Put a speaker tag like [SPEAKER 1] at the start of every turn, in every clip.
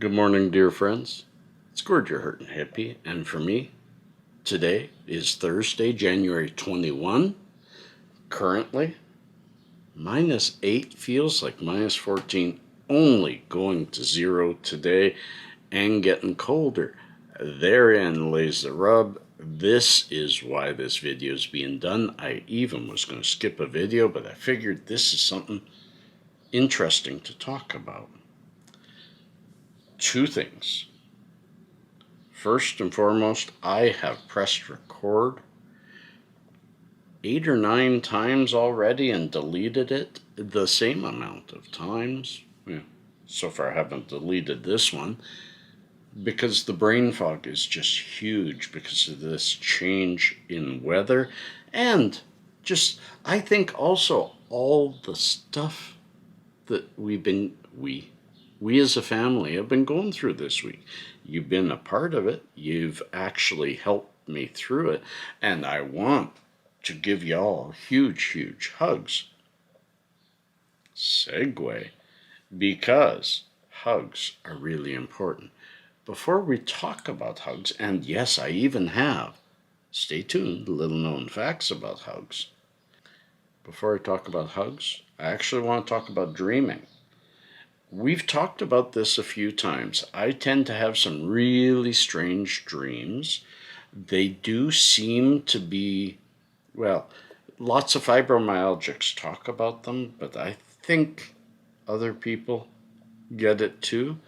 [SPEAKER 1] Good morning, dear friends. It's Gord, your hurtin' hippie, and for me, today is Thursday, January 21. Currently, -8 feels like -14, only going to 0 today and getting colder. Therein lays the rub. This is why this video is being done. I even was going to skip a video, but I figured this is something interesting to talk about. Two things. First and foremost, I have pressed record 8 or 9 times already and deleted it the same amount of times. So far I haven't deleted this one because the brain fog is just huge because of this change in weather, and just I think also all the stuff that we as a family have been going through this week. You've been a part of it. You've actually helped me through it. And I want to give y'all huge hugs. Segue. Because hugs are really important. Before we talk about hugs, and yes, I even have, stay tuned, little known facts about hugs. Before I talk about hugs, I actually want to talk about dreaming. We've talked about this a few times. I tend to have some really strange dreams. They do seem to be, well, lots of fibromyalgics talk about them, but I think other people get it too.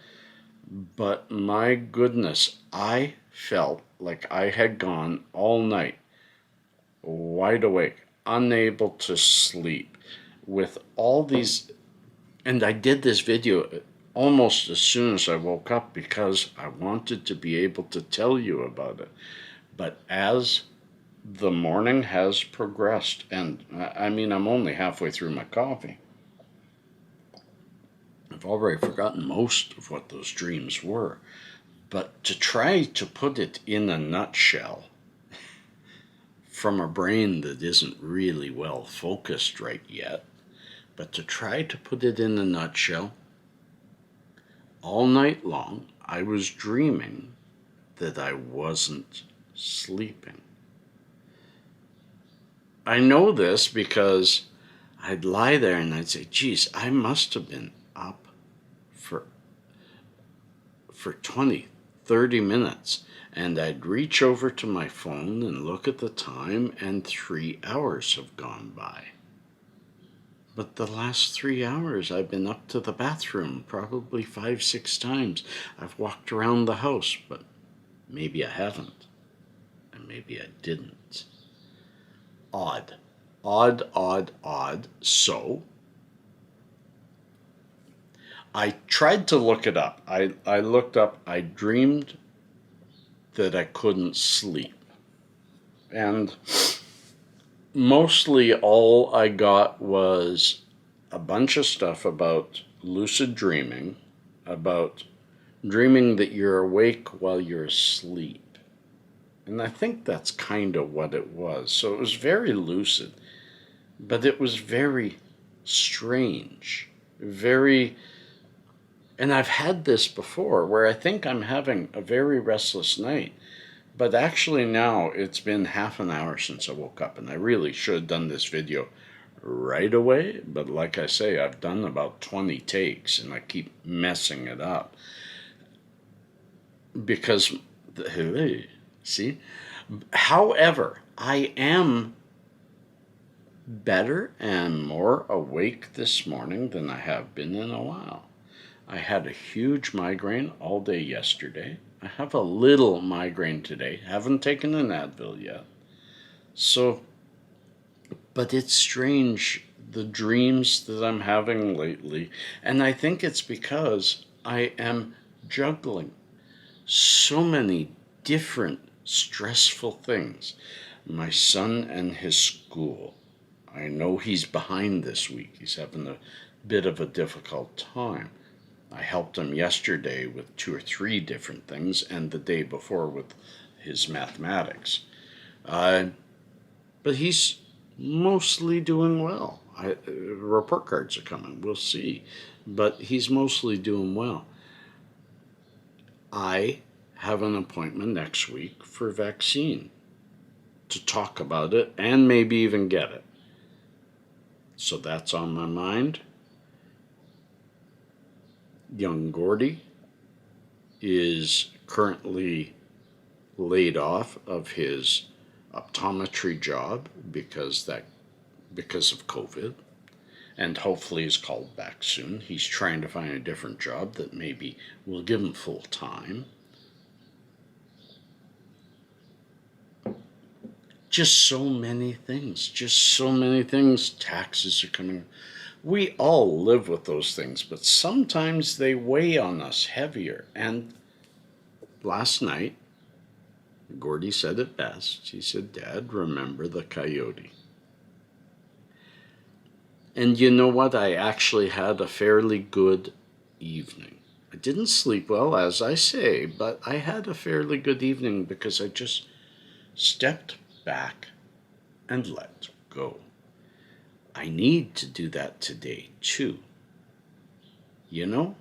[SPEAKER 1] But my goodness, I felt like I had gone all night, wide awake, unable to sleep, with all these. And I did this video almost as soon as I woke up because I wanted to be able to tell you about it. But as the morning has progressed, and I mean, I'm only halfway through my coffee, I've already forgotten most of what those dreams were. But to try to put it in a nutshell from a brain that isn't really well focused right yet, but to try to put it in a nutshell, all night long I was dreaming that I wasn't sleeping. I know this because I'd lie there and I'd say, geez, I must have been up for 20, 30 minutes. And I'd reach over to my phone and look at the time, and 3 hours have gone by. But the last 3 hours I've been up to the bathroom probably 5, 6 times. I've walked around the house, but maybe I haven't. And maybe I didn't. Odd. So I tried to look it up. I looked up, I dreamed that I couldn't sleep. And mostly all I got was a bunch of stuff about lucid dreaming, about dreaming that you're awake while you're asleep. And I think that's kind of what it was. So it was very lucid, but it was very strange. And I've had this before where I think I'm having a very restless night. But actually now it's been half an hour since I woke up, and I really should have done this video right away. But like I say, I've done about 20 takes and I keep messing it up. Because, see? However, I am better and more awake this morning than I have been in a while. I had a huge migraine all day yesterday. I have a little migraine today. Haven't taken an Advil yet. So, but it's strange, the dreams that I'm having lately. And I think it's because I am juggling so many different stressful things. My son and his school. I know he's behind this week. He's having a bit of a difficult time. I helped him yesterday with 2 or 3 different things, and the day before with his mathematics. But he's mostly doing well. Report cards are coming. We'll see. But he's mostly doing well. I have an appointment next week for vaccine to talk about it and maybe even get it. So that's on my mind. Young Gordy is currently laid off of his optometry job because of COVID, and hopefully is called back soon. He's trying to find a different job that maybe will give him full time. Just so many things. Taxes are coming. We all live with those things, but sometimes they weigh on us heavier. And last night, Gordy said it best. He said, "Dad, remember the coyote." And you know what? I actually had a fairly good evening. I didn't sleep well, as I say, but I had a fairly good evening because I just stepped back and let go. I need to do that today, too. You know?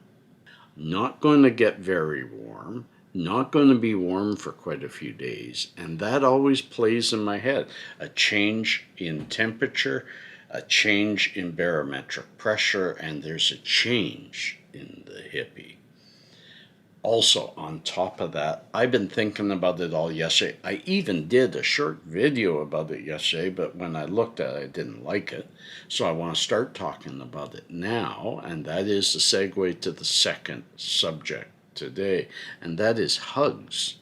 [SPEAKER 1] Not going to get very warm, not going to be warm for quite a few days, and that always plays in my head. A change in temperature, a change in barometric pressure, and there's a change in the Hippie. Also, on top of that, I've been thinking about it all yesterday. I even did a short video about it yesterday, but when I looked at it, I didn't like it. So I want to start talking about it now, and that is the segue to the second subject today, and that is hugs.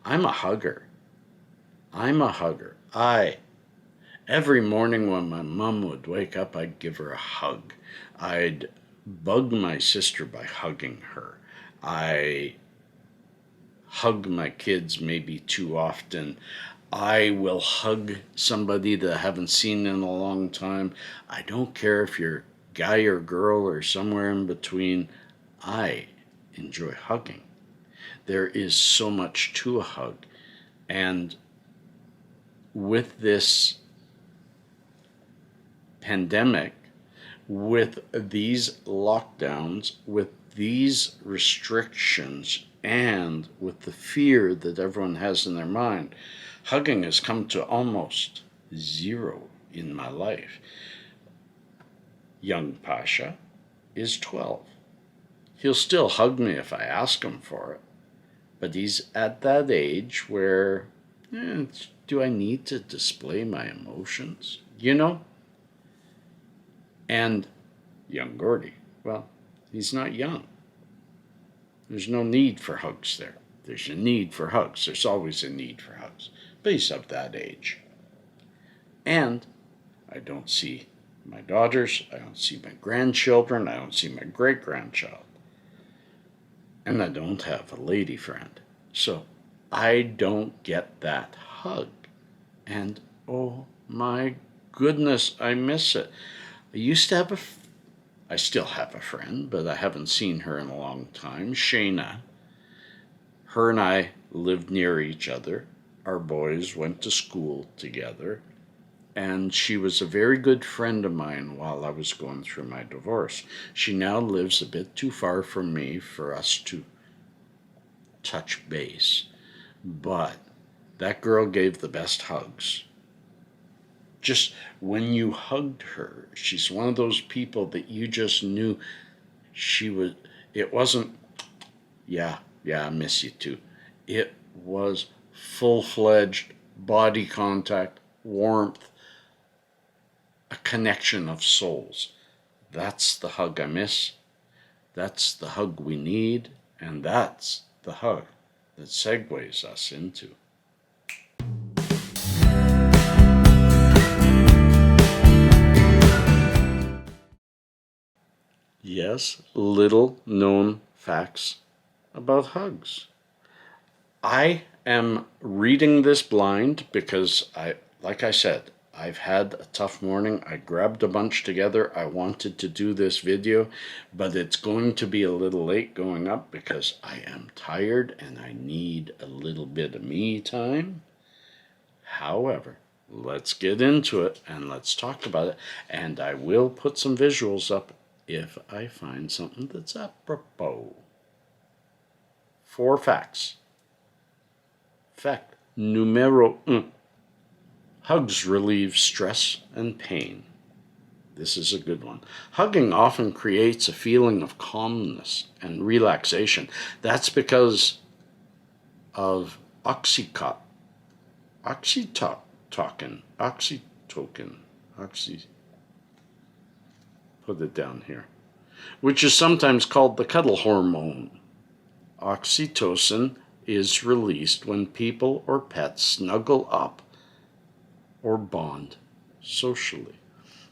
[SPEAKER 1] I'm a hugger. Every morning when my mom would wake up, I'd give her a hug. I'd bug my sister by hugging her. I hug my kids maybe too often. I will hug somebody that I haven't seen in a long time. I don't care if you're guy or girl or somewhere in between. I enjoy hugging. There is so much to a hug. And with this pandemic, with these lockdowns, with these restrictions, and with the fear that everyone has in their mind, hugging has come to almost zero in my life. Young Pasha is 12. He'll still hug me if I ask him for it, but he's at that age where, do I need to display my emotions? You know? And young Gordy, well, he's not young. There's no need for hugs there. There's a need for hugs. There's always a need for hugs. But he's of that age. And I don't see my daughters. I don't see my grandchildren. I don't see my great-grandchild. And I don't have a lady friend. So I don't get that hug. And oh my goodness, I miss it. I still have a friend, but I haven't seen her in a long time, Shayna. Her and I lived near each other. Our boys went to school together, and she was a very good friend of mine while I was going through my divorce. She now lives a bit too far from me for us to touch base, but that girl gave the best hugs. Just when you hugged her, she's one of those people that you just knew it wasn't, yeah, I miss you too. It was full-fledged body contact, warmth, a connection of souls. That's the hug I miss. That's the hug we need. And that's the hug that segues us into. Yes, little known facts about hugs. I am reading this blind because like I said, I've had a tough morning. I grabbed a bunch together. I wanted to do this video, but it's going to be a little late going up because I am tired and I need a little bit of me time. However, let's get into it and let's talk about it. And I will put some visuals up if I find something that's apropos. 4 facts. Fact numero un. Hugs relieve stress and pain. This is a good one. Hugging often creates a feeling of calmness and relaxation. That's because of oxytocin, put it down here, which is sometimes called the cuddle hormone. Oxytocin is released when people or pets snuggle up or bond socially.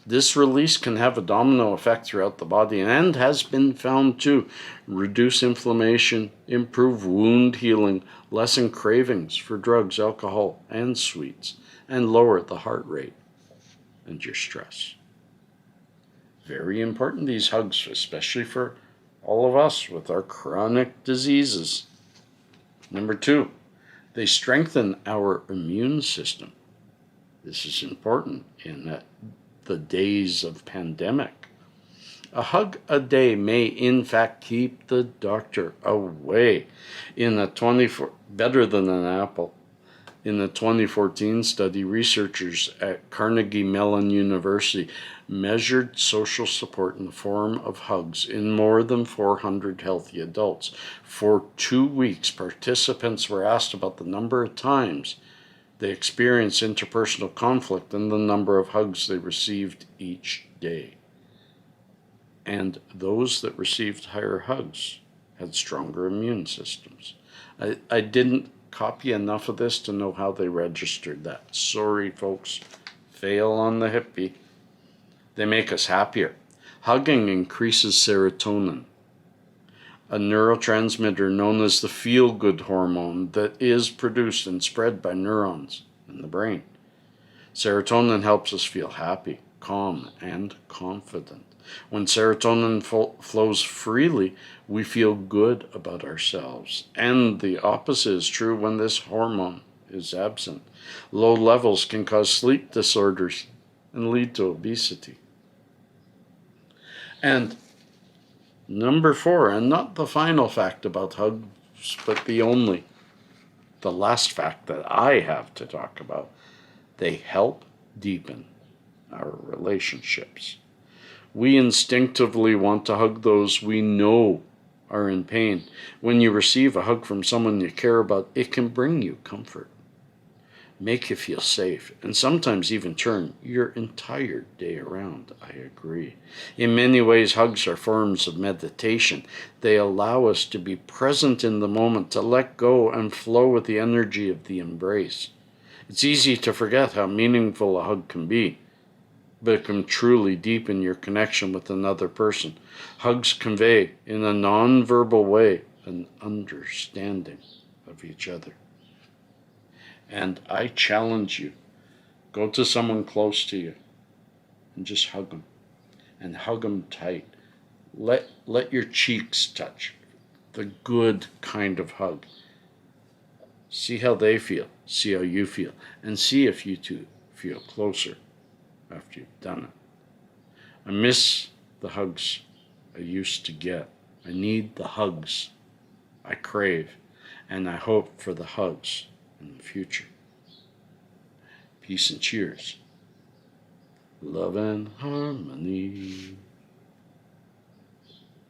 [SPEAKER 1] This release can have a domino effect throughout the body and has been found to reduce inflammation, improve wound healing, lessen cravings for drugs, alcohol, and sweets, and lower the heart rate and your stress. Very important, these hugs, especially for all of us with our chronic diseases. Number 2, they strengthen our immune system. This is important in the days of pandemic. A hug a day may in fact keep the doctor away. Better than an apple. In a 2014 study, researchers at Carnegie Mellon University measured social support in the form of hugs in more than 400 healthy adults. For 2 weeks, participants were asked about the number of times they experienced interpersonal conflict and the number of hugs they received each day. And those that received higher hugs had stronger immune systems. I didn't copy enough of this to know how they registered that. Sorry, folks. Fail on the Hippie. They make us happier. Hugging increases serotonin, a neurotransmitter known as the feel-good hormone that is produced and spread by neurons in the brain. Serotonin helps us feel happy, calm, and confident. When serotonin flows freely, we feel good about ourselves. And the opposite is true when this hormone is absent. Low levels can cause sleep disorders and lead to obesity. And number 4, and not the final fact about hugs, but the last fact that I have to talk about, they help deepen our relationships. We instinctively want to hug those we know are in pain. When you receive a hug from someone you care about, it can bring you comfort, make you feel safe, and sometimes even turn your entire day around. I agree. In many ways, hugs are forms of meditation. They allow us to be present in the moment, to let go and flow with the energy of the embrace. It's easy to forget how meaningful a hug can be, but it can truly deepen your connection with another person. Hugs convey, in a non-verbal way, an understanding of each other. And I challenge you, go to someone close to you and just hug them, and hug them tight. Let your cheeks touch, the good kind of hug. See how they feel, see how you feel, and see if you two feel closer after you've done it. I miss the hugs I used to get. I need the hugs I crave, and I hope for the hugs in the future. Peace and cheers. Love and harmony.